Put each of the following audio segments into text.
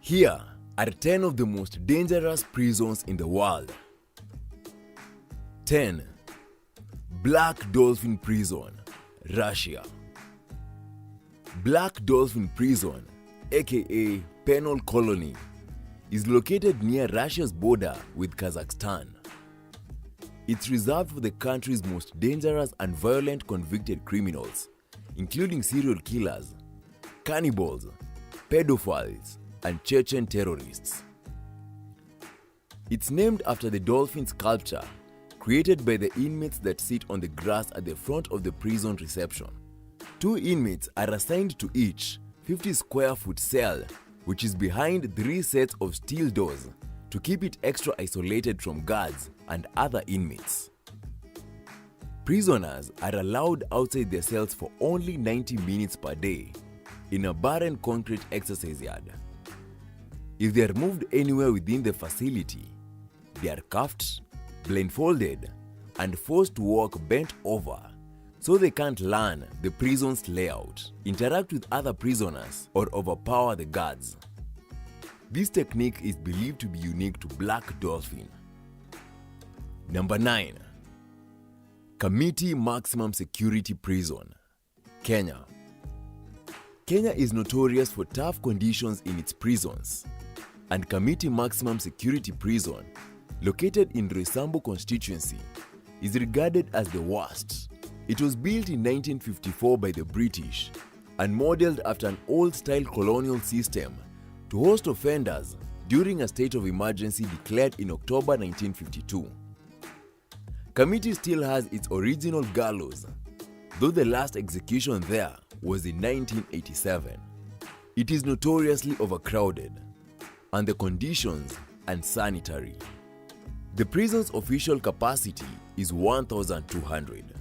Here are 10 of the most dangerous prisons in the world. 10. Black Dolphin Prison, Russia. Black Dolphin Prison, aka Penal Colony, is located near Russia's border with Kazakhstan. It's reserved for the country's most dangerous and violent convicted criminals, including serial killers, cannibals, pedophiles, and Chechen terrorists. It's named after the dolphin sculpture created by the inmates that sit on the grass at the front of the prison reception. 2 inmates are assigned to each 50 square foot cell, which is behind 3 sets of steel doors to keep it extra isolated from guards and other inmates. Prisoners are allowed outside their cells for only 90 minutes per day in a barren concrete exercise yard. If they are moved anywhere within the facility, they are cuffed, blindfolded, and forced to walk bent over so they can't learn the prison's layout, interact with other prisoners, or overpower the guards. This technique is believed to be unique to Black Dolphin. Number 9. Kamiti Maximum Security Prison, Kenya. Kenya is notorious for tough conditions in its prisons, and Kamiti Maximum Security Prison, located in Roysambu constituency, is regarded as the worst. It was built in 1954 by the British and modeled after an old-style colonial system to host offenders during a state of emergency declared in October 1952. Kamiti still has its original gallows, though the last execution there was in 1987. It is notoriously overcrowded, and the conditions unsanitary. The prison's official capacity is 1,200.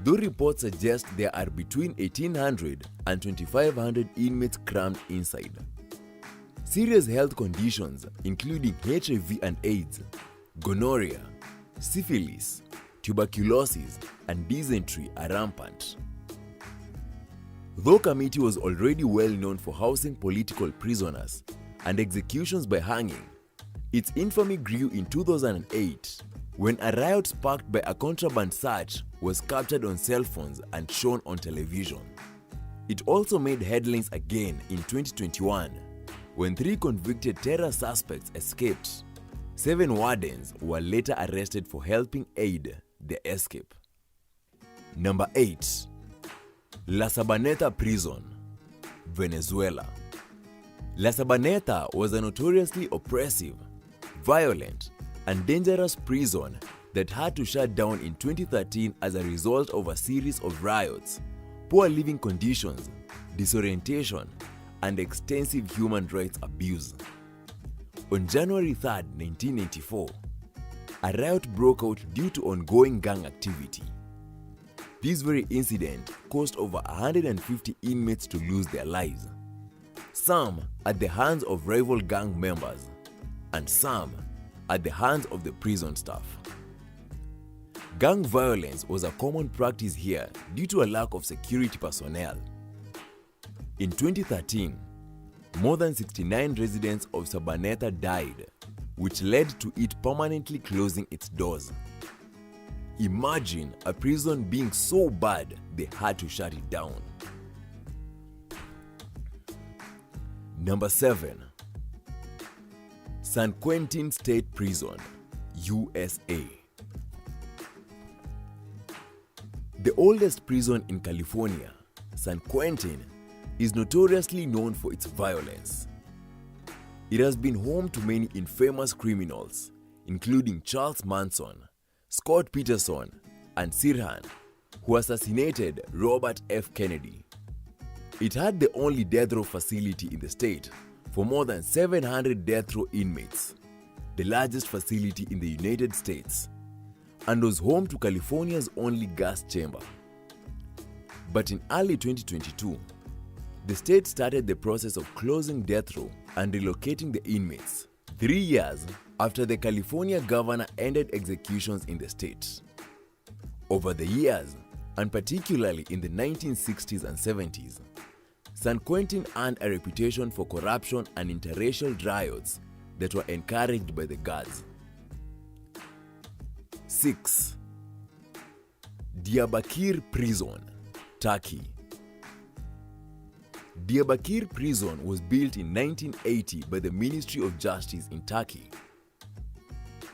Though reports suggest there are between 1,800 and 2,500 inmates crammed inside. Serious health conditions including HIV and AIDS, gonorrhea, syphilis, tuberculosis, and dysentery are rampant. Though Kamiti was already well known for housing political prisoners and executions by hanging, its infamy grew in 2008 when a riot sparked by a contraband search was captured on cell phones and shown on television. It also made headlines again in 2021 when 3 convicted terror suspects escaped. 7 wardens were later arrested for helping aid their escape. Number 8. La Sabaneta Prison, Venezuela. La Sabaneta was a notoriously oppressive, violent, and dangerous prison that had to shut down in 2013 as a result of a series of riots, poor living conditions, disorientation, and extensive human rights abuse. On January 3, 1994, a riot broke out due to ongoing gang activity. This very incident caused over 150 inmates to lose their lives, some at the hands of rival gang members, and some at the hands of the prison staff. Gang violence was a common practice here due to a lack of security personnel. In 2013, more than 69 residents of Sabaneta died, which led to it permanently closing its doors. Imagine a prison being so bad they had to shut it down. Number 7. San Quentin State Prison, USA. The oldest prison in California, San Quentin, is notoriously known for its violence. It has been home to many infamous criminals, including Charles Manson, Scott Peterson, and Sirhan, who assassinated Robert F. Kennedy. It had the only death row facility in the state for more than 700 death row inmates, the largest facility in the United States, and was home to California's only gas chamber. But in early 2022, the state started the process of closing death row and relocating the inmates, 3 years after the California governor ended executions in the state. Over the years, and particularly in the 1960s and 70s, San Quentin earned a reputation for corruption and interracial riots that were encouraged by the guards. 6. Diyarbakir Prison, Turkey. Diyarbakir Prison was built in 1980 by the Ministry of Justice in Turkey.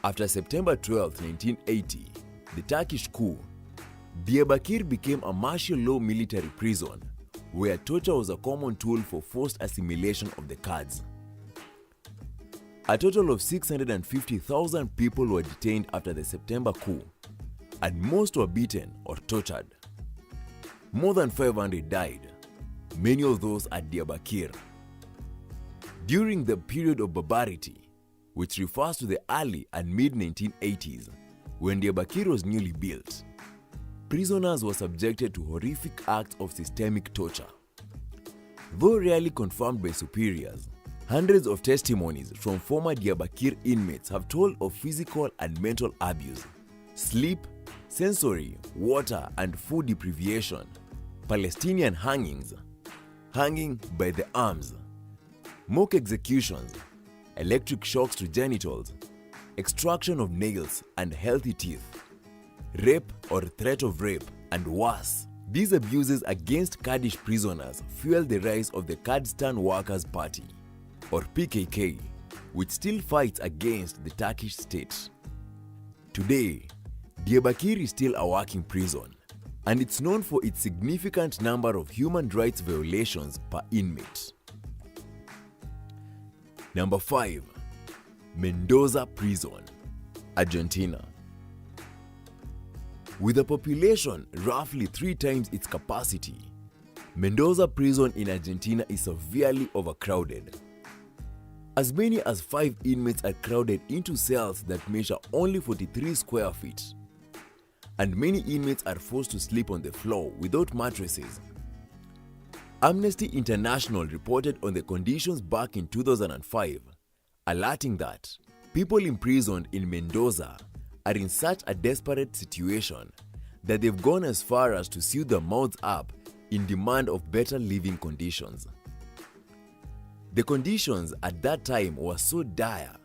After September 12, 1980, the Turkish coup, Diyarbakir became a martial law military prison where torture was a common tool for forced assimilation of the Kurds. A total of 650,000 people were detained after the September coup, and most were beaten or tortured. More than 500 died, many of those at Diyarbakir. During the period of barbarity, which refers to the early and mid-1980s, when Diyarbakir was newly built, prisoners were subjected to horrific acts of systemic torture. Though rarely confirmed by superiors, hundreds of testimonies from former Diyarbakir inmates have told of physical and mental abuse, sleep, sensory, water and food deprivation, Palestinian hangings, hanging by the arms, mock executions, electric shocks to genitals, extraction of nails and healthy teeth, rape or threat of rape, and worse. These abuses against Kurdish prisoners fueled the rise of the Kurdistan Workers' Party, or PKK, which still fights against the Turkish state. Today, Diyarbakir is still a working prison, and it's known for its significant number of human rights violations per inmate. Number 5. Mendoza Prison, Argentina. With a population roughly 3 times its capacity, Mendoza Prison in Argentina is severely overcrowded. As many as 5 inmates are crowded into cells that measure only 43 square feet, and many inmates are forced to sleep on the floor without mattresses. Amnesty International reported on the conditions back in 2005, alerting that people imprisoned in Mendoza are in such a desperate situation that they've gone as far as to sew their mouths up in demand of better living conditions. The conditions at that time were so dire,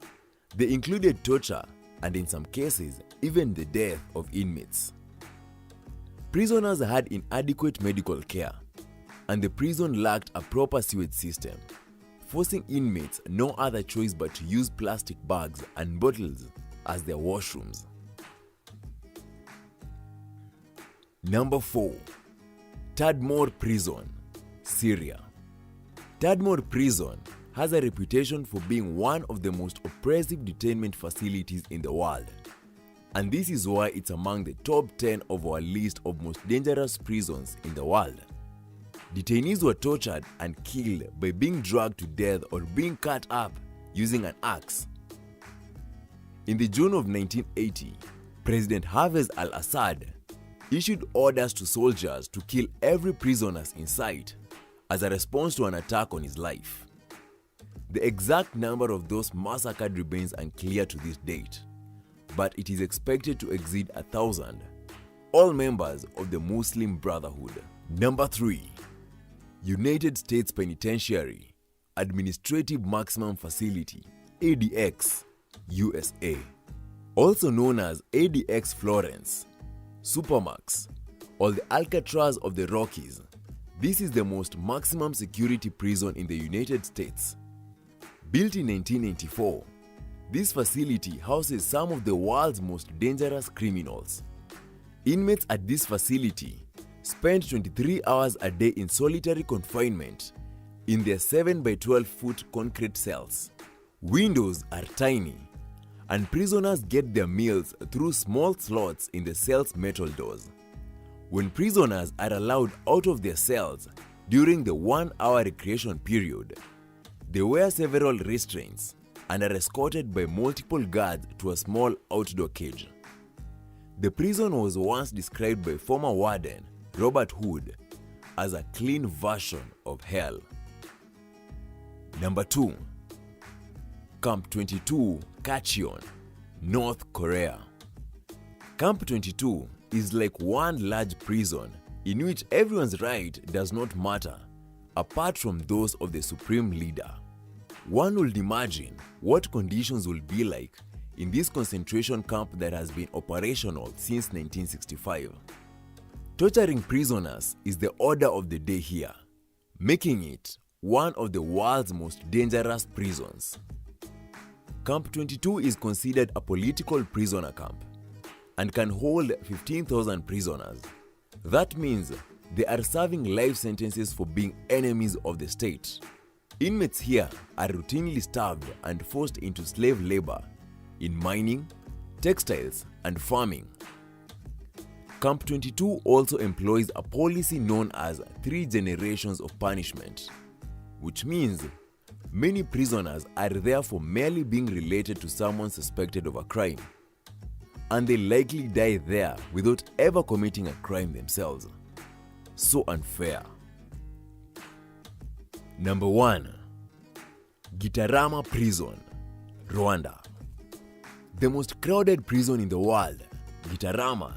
they included torture and in some cases, even the death of inmates. Prisoners had inadequate medical care, and the prison lacked a proper sewage system, forcing inmates no other choice but to use plastic bags and bottles as their washrooms. Number 4. Tadmor Prison, Syria. Tadmor Prison has a reputation for being one of the most oppressive detainment facilities in the world, and this is why it's among the top 10 of our list of most dangerous prisons in the world. Detainees were tortured and killed by being dragged to death or being cut up using an axe. In the June of 1980, President Hafez al-Assad issued orders to soldiers to kill every prisoner in sight as a response to an attack on his life. The exact number of those massacred remains unclear to this date, but it is expected to exceed 1,000, all members of the Muslim Brotherhood. Number 3. United States Penitentiary, Administrative Maximum Facility, ADX, USA. Also known as ADX Florence, Supermax, or the Alcatraz of the Rockies, this is the most maximum security prison in the United States. Built in 1994, this facility houses some of the world's most dangerous criminals. Inmates at this facility spend 23 hours a day in solitary confinement in their 7 by 12 foot concrete cells. Windows are tiny, and prisoners get their meals through small slots in the cell's metal doors. When prisoners are allowed out of their cells during the 1-hour recreation period, they wear several restraints and are escorted by multiple guards to a small outdoor cage. The prison was once described by former warden Robert Hood as a clean version of hell. Number 2. Camp 22, Kacheon, North Korea. Camp 22 is like one large prison in which everyone's right does not matter apart from those of the supreme leader. One would imagine what conditions will be like in this concentration camp that has been operational since 1965. Torturing prisoners is the order of the day here, making it one of the world's most dangerous prisons. Camp 22 is considered a political prisoner camp and can hold 15,000 prisoners. That means they are serving life sentences for being enemies of the state. Inmates here are routinely starved and forced into slave labor in mining, textiles, and farming. Camp 22 also employs a policy known as 3 generations of punishment, which means many prisoners are there for merely being related to someone suspected of a crime, and they likely die there without ever committing a crime themselves. So unfair. Number 1. Gitarama Prison, Rwanda. The most crowded prison in the world, Gitarama,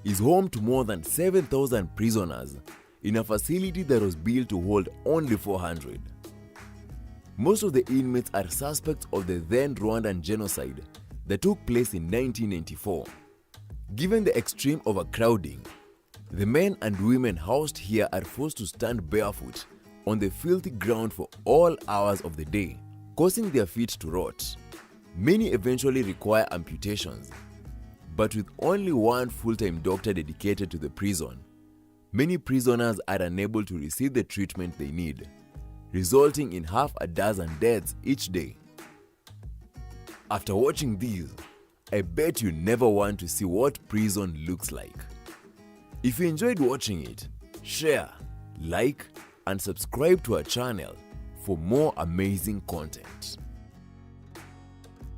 is home to more than 7,000 prisoners in a facility that was built to hold only 400. Most of the inmates are suspects of the then Rwandan genocide that took place in 1994. Given the extreme overcrowding, the men and women housed here are forced to stand barefoot on the filthy ground for all hours of the day, causing their feet to rot. Many eventually require amputations, but with only one full-time doctor dedicated to the prison, many prisoners are unable to receive the treatment they need, resulting in half a dozen deaths each day. After watching these, I bet you never want to see what prison looks like. If you enjoyed watching it, share, like, and subscribe to our channel for more amazing content.